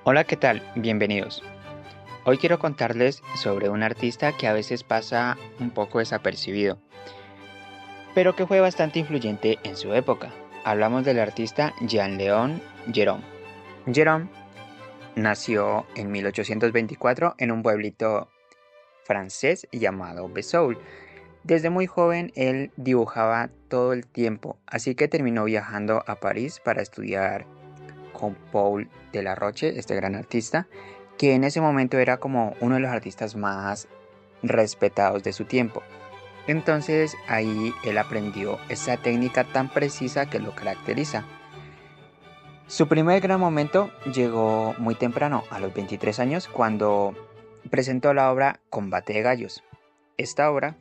Hola, ¿qué tal? Bienvenidos. Hoy quiero contarles sobre un artista que a veces pasa un poco desapercibido, pero que fue bastante influyente en su época. Hablamos del artista Jean-Léon Gérôme. Gérôme nació en 1824 en un pueblito francés llamado Vesoul. Desde muy joven él dibujaba todo el tiempo, así que terminó viajando a París para estudiar con Paul Delaroche, este gran artista, que en ese momento era como uno de los artistas más respetados de su tiempo. Entonces ahí él aprendió esa técnica tan precisa que lo caracteriza. Su primer gran momento llegó muy temprano, a los 23 años, cuando presentó la obra Combate de Gallos. Esta obra,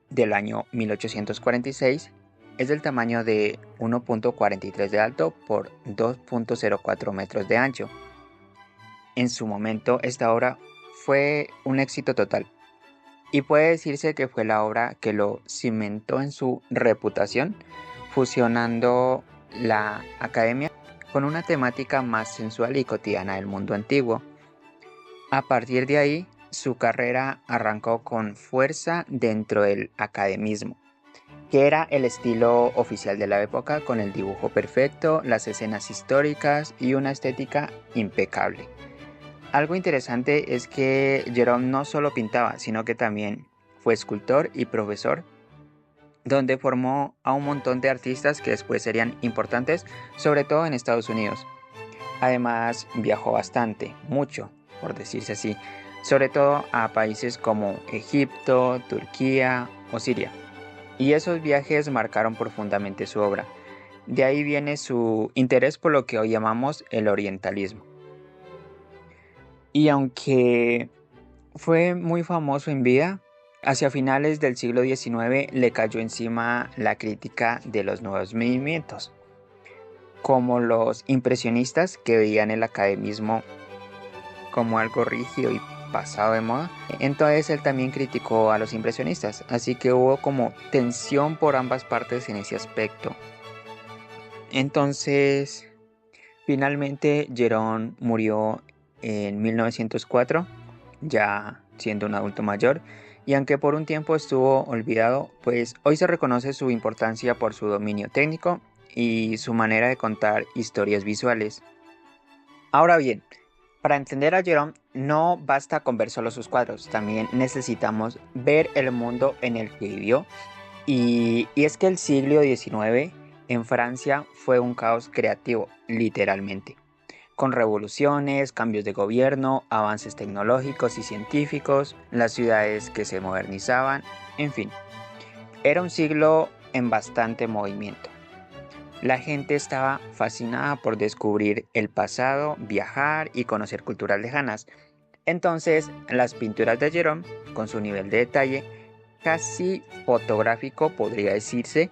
del año 1846, es del tamaño de 1.43 de alto por 2.04 metros de ancho. En su momento, esta obra fue un éxito total y puede decirse que fue la obra que lo cimentó en su reputación, fusionando la academia con una temática más sensual y cotidiana del mundo antiguo. A partir de ahí, su carrera arrancó con fuerza dentro del academismo, que era el estilo oficial de la época, con el dibujo perfecto, las escenas históricas y una estética impecable. Algo interesante es que Jerome no solo pintaba, sino que también fue escultor y profesor, donde formó a un montón de artistas que después serían importantes, sobre todo en Estados Unidos. Además, viajó bastante, mucho, por decirse así, sobre todo a países como Egipto, Turquía o Siria. Y esos viajes marcaron profundamente su obra. De ahí viene su interés por lo que hoy llamamos el orientalismo. Y aunque fue muy famoso en vida, hacia finales del siglo XIX le cayó encima la crítica de los nuevos movimientos, como los impresionistas, que veían el academismo como algo rígido y pasado de moda. Entonces él también criticó a los impresionistas, así que hubo como tensión por ambas partes en ese aspecto. Entonces, finalmente Gerón murió en 1904, ya siendo un adulto mayor, y aunque por un tiempo estuvo olvidado, pues hoy se reconoce su importancia por su dominio técnico y su manera de contar historias visuales. Ahora bien, para entender a Jerome no basta con ver solo sus cuadros, también necesitamos ver el mundo en el que vivió. Y es que el siglo XIX en Francia fue un caos creativo, literalmente, con revoluciones, cambios de gobierno, avances tecnológicos y científicos, las ciudades que se modernizaban, en fin, era un siglo en bastante movimiento. La gente estaba fascinada por descubrir el pasado, viajar y conocer culturas lejanas. Entonces, las pinturas de Jerome, con su nivel de detalle, casi fotográfico podría decirse,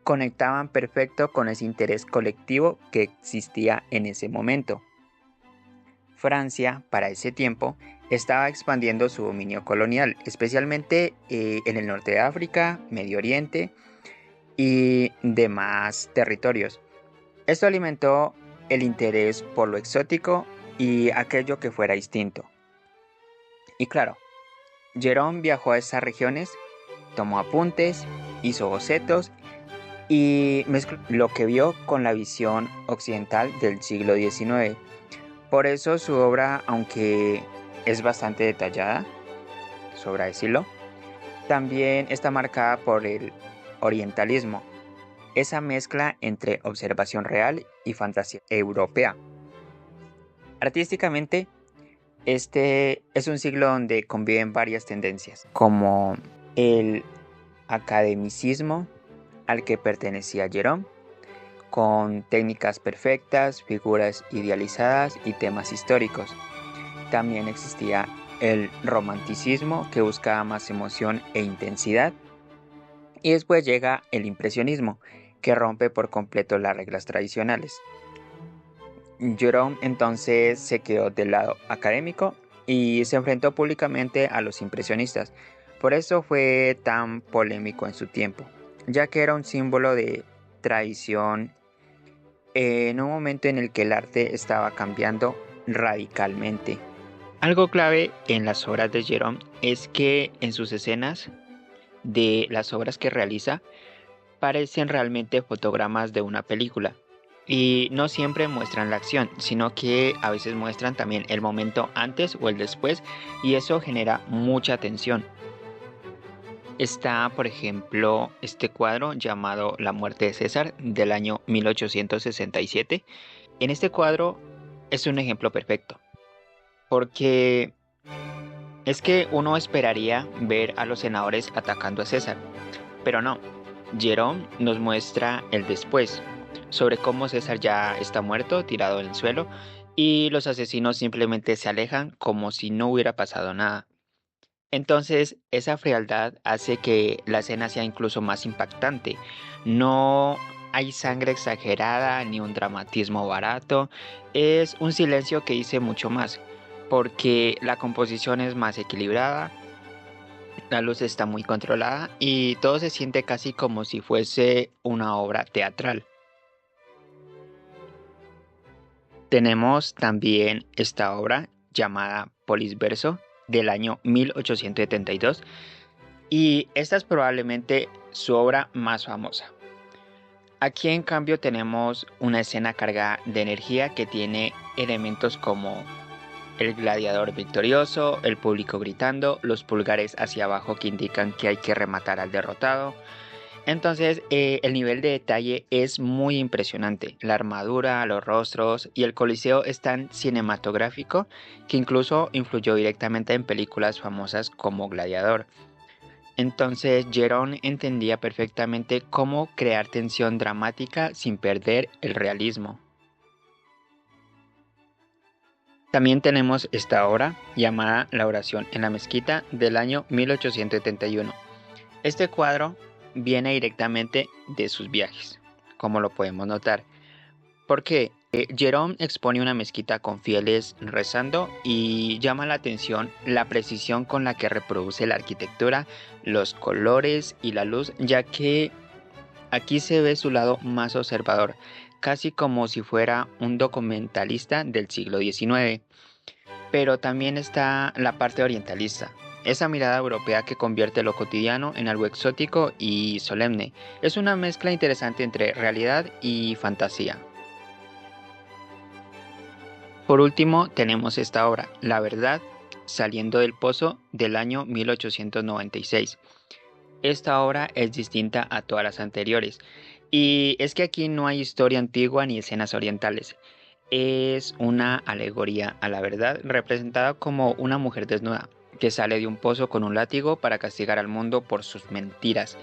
conectaban perfecto con ese interés colectivo que existía en ese momento. Francia, para ese tiempo, estaba expandiendo su dominio colonial, especialmente en el norte de África, Medio Oriente y demás territorios. Esto alimentó el interés por lo exótico y aquello que fuera distinto. Y claro, Jerome viajó a esas regiones, tomó apuntes, hizo bocetos y mezcló lo que vio con la visión occidental del siglo XIX. Por eso su obra, aunque es bastante detallada, sobra decirlo, también está marcada por el orientalismo, esa mezcla entre observación real y fantasía europea. Artísticamente, este es un siglo donde conviven varias tendencias, como el academicismo al que pertenecía Jerome, con técnicas perfectas, figuras idealizadas y temas históricos. También existía el romanticismo, que buscaba más emoción e intensidad. Y después llega el impresionismo, que rompe por completo las reglas tradicionales. Jerome entonces se quedó del lado académico y se enfrentó públicamente a los impresionistas. Por eso fue tan polémico en su tiempo, ya que era un símbolo de tradición en un momento en el que el arte estaba cambiando radicalmente. Algo clave en las obras de Gérôme es que en sus escenas de las obras que realiza parecen realmente fotogramas de una película. Y no siempre muestran la acción, sino que a veces muestran también el momento antes o el después, y eso genera mucha tensión. Está, por ejemplo, este cuadro llamado La muerte de César del año 1867. En este cuadro es un ejemplo perfecto, porque es que uno esperaría ver a los senadores atacando a César, pero no. Gérôme nos muestra el después, sobre cómo César ya está muerto, tirado en el suelo, y los asesinos simplemente se alejan como si no hubiera pasado nada. Entonces, esa frialdad hace que la escena sea incluso más impactante. No hay sangre exagerada ni un dramatismo barato. Es un silencio que dice mucho más, porque la composición es más equilibrada, la luz está muy controlada y todo se siente casi como si fuese una obra teatral. Tenemos también esta obra llamada Polis Verso del año 1872 y esta es probablemente su obra más famosa. Aquí en cambio tenemos una escena cargada de energía que tiene elementos como el gladiador victorioso, el público gritando, los pulgares hacia abajo que indican que hay que rematar al derrotado. Entonces, el nivel de detalle es muy impresionante. La armadura, los rostros y el coliseo es tan cinematográfico que incluso influyó directamente en películas famosas como Gladiador. Entonces, Gérôme entendía perfectamente cómo crear tensión dramática sin perder el realismo. También tenemos esta obra llamada La oración en la mezquita del año 1871. Este cuadro viene directamente de sus viajes, como lo podemos notar, porque Gérôme expone una mezquita con fieles rezando y llama la atención la precisión con la que reproduce la arquitectura, los colores y la luz, ya que aquí se ve su lado más observador, casi como si fuera un documentalista del siglo XIX. Pero también está la parte orientalista, esa mirada europea que convierte lo cotidiano en algo exótico y solemne. Es una mezcla interesante entre realidad y fantasía. Por último, tenemos esta obra, La verdad, saliendo del pozo del año 1896. Esta obra es distinta a todas las anteriores, y es que aquí no hay historia antigua ni escenas orientales. Es una alegoría a la verdad, representada como una mujer desnuda, que sale de un pozo con un látigo para castigar al mundo por sus mentiras.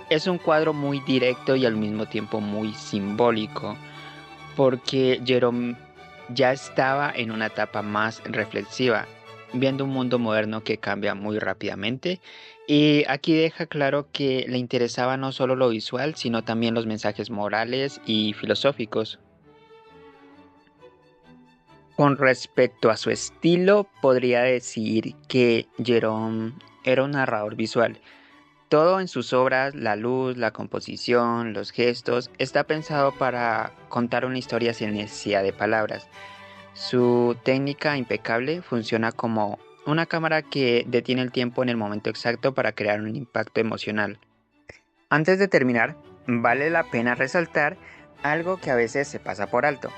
Es un cuadro muy directo y al mismo tiempo muy simbólico, porque Jerome ya estaba en una etapa más reflexiva, viendo un mundo moderno que cambia muy rápidamente, y aquí deja claro que le interesaba no solo lo visual, sino también los mensajes morales y filosóficos. Con respecto a su estilo, podría decir que Jerome era un narrador visual. Todo en sus obras, la luz, la composición, los gestos, está pensado para contar una historia sin necesidad de palabras. Su técnica impecable funciona como una cámara que detiene el tiempo en el momento exacto para crear un impacto emocional. Antes de terminar, vale la pena resaltar algo que a veces se pasa por alto,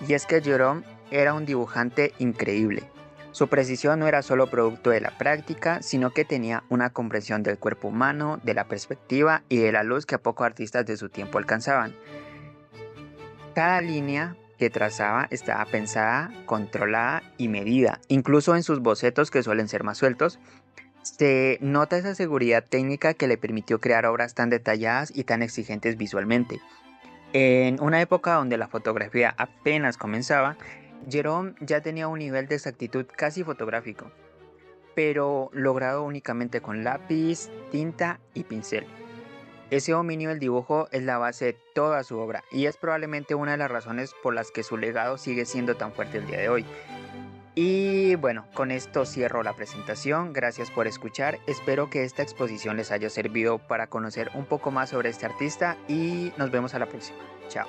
y es que Jerome era un dibujante increíble. Su precisión no era solo producto de la práctica, sino que tenía una comprensión del cuerpo humano, de la perspectiva y de la luz que pocos artistas de su tiempo alcanzaban. Cada línea que trazaba estaba pensada, controlada y medida. Incluso en sus bocetos, que suelen ser más sueltos, se nota esa seguridad técnica que le permitió crear obras tan detalladas y tan exigentes visualmente. En una época donde la fotografía apenas comenzaba, Jerome ya tenía un nivel de exactitud casi fotográfico, pero logrado únicamente con lápiz, tinta y pincel. Ese dominio del dibujo es la base de toda su obra y es probablemente una de las razones por las que su legado sigue siendo tan fuerte el día de hoy. Y bueno, con esto cierro la presentación. Gracias por escuchar. Espero que esta exposición les haya servido para conocer un poco más sobre este artista y nos vemos a la próxima. Chao.